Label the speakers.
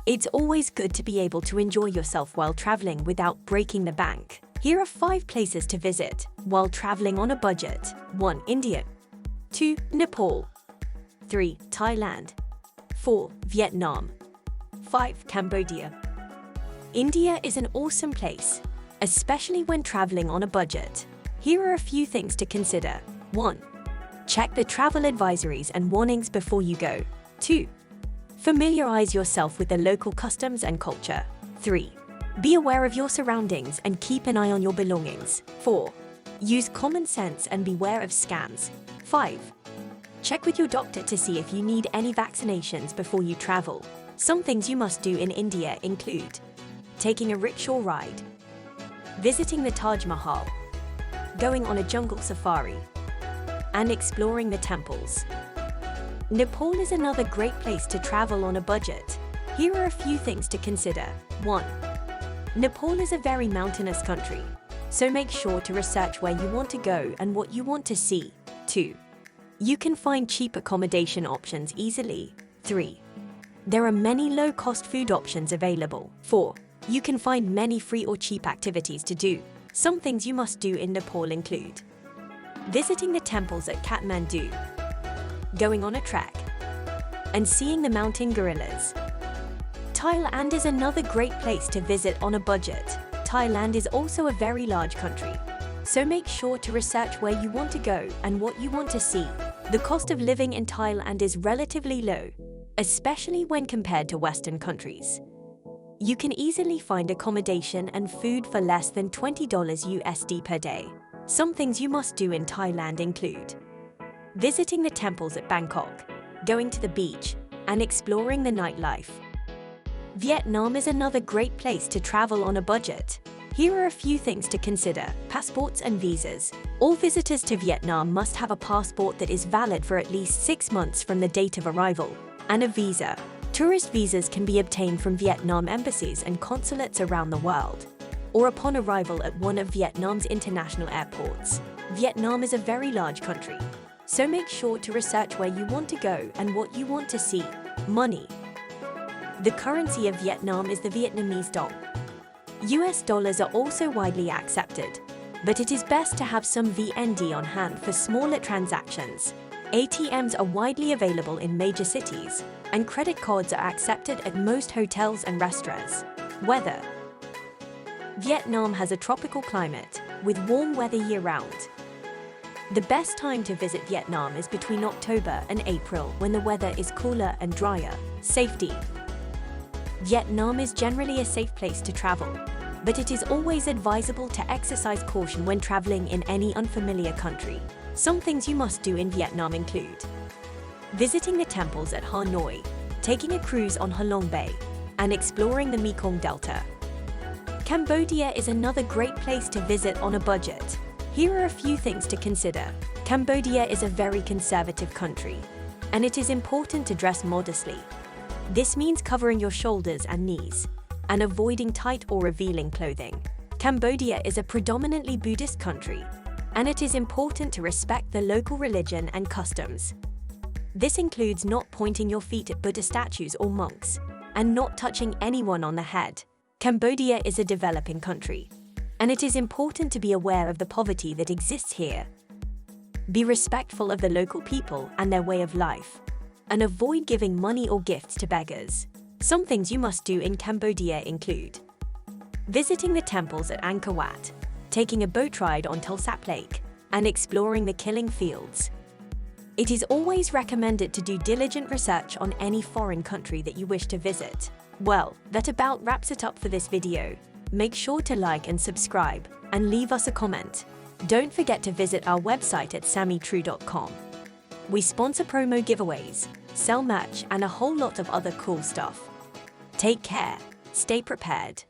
Speaker 1: It's always good to be able to enjoy yourself while traveling without breaking the bank. Here are 5 places to visit while traveling on a budget. 1. India. 2. Nepal. 3. Thailand. 4. Vietnam. 5. Cambodia. India is an awesome place, especially when traveling on a budget. Here are a few things to consider. 1. Check the travel advisories and warnings before you go. 2. Familiarize yourself with the local customs and culture. 3. Be aware of your surroundings and keep an eye on your belongings. 4. Use common sense and beware of scams. 5. Check with your doctor to see if you need any vaccinations before you travel. Some things you must do in India include taking a rickshaw ride, visiting the Taj Mahal, going on a jungle safari, and exploring the temples. Nepal is another great place to travel on a budget. Here are a few things to consider. 1. Nepal is a very mountainous country, so make sure to research where you want to go and what you want to see. 2. You can find cheap accommodation options easily. 3. There are many low-cost food options available. 4. You can find many free or cheap activities to do. Some things you must do in Nepal include visiting the temples at Kathmandu, going on a trek, and seeing the mountain gorillas. Thailand is another great place to visit on a budget. Thailand is also a very large country, so make sure to research where you want to go and what you want to see. The cost of living in Thailand is relatively low, especially when compared to Western countries. You can easily find accommodation and food for less than $20 USD per day. Some things you must do in Thailand include visiting the temples at Bangkok, going to the beach, and exploring the nightlife. Vietnam is another great place to travel on a budget. Here are a few things to consider. Passports and visas. All visitors to Vietnam must have a passport that is valid for at least 6 months from the date of arrival, and a visa. Tourist visas can be obtained from Vietnam embassies and consulates around the world, or upon arrival at one of Vietnam's international airports. Vietnam is a very large country, so make sure to research where you want to go and what you want to see. Money. The currency of Vietnam is the Vietnamese dong. US dollars are also widely accepted, but it is best to have some VND on hand for smaller transactions. ATMs are widely available in major cities, and credit cards are accepted at most hotels and restaurants. Weather. Vietnam has a tropical climate, with warm weather year-round. The best time to visit Vietnam is between October and April, when the weather is cooler and drier. Safety. Vietnam is generally a safe place to travel, but it is always advisable to exercise caution when traveling in any unfamiliar country. Some things you must do in Vietnam include visiting the temples at Hanoi, taking a cruise on Ha Long Bay, and exploring the Mekong Delta. Cambodia is another great place to visit on a budget. Here are a few things to consider. Cambodia is a very conservative country, and it is important to dress modestly. This means covering your shoulders and knees, and avoiding tight or revealing clothing. Cambodia is a predominantly Buddhist country, and it is important to respect the local religion and customs. This includes not pointing your feet at Buddha statues or monks, and not touching anyone on the head. Cambodia is a developing country, and it is important to be aware of the poverty that exists here. Be respectful of the local people and their way of life, and avoid giving money or gifts to beggars. Some things you must do in Cambodia include visiting the temples at Angkor Wat, taking a boat ride on Tul Sap Lake, and exploring the Killing Fields. It is always recommended to do diligent research on any foreign country that you wish to visit. Well, that about wraps it up for this video. Make sure to like and subscribe, and leave us a comment. Don't forget to visit our website at sammytrue.com. We sponsor promo giveaways, sell merch, and a whole lot of other cool stuff. Take care, stay prepared.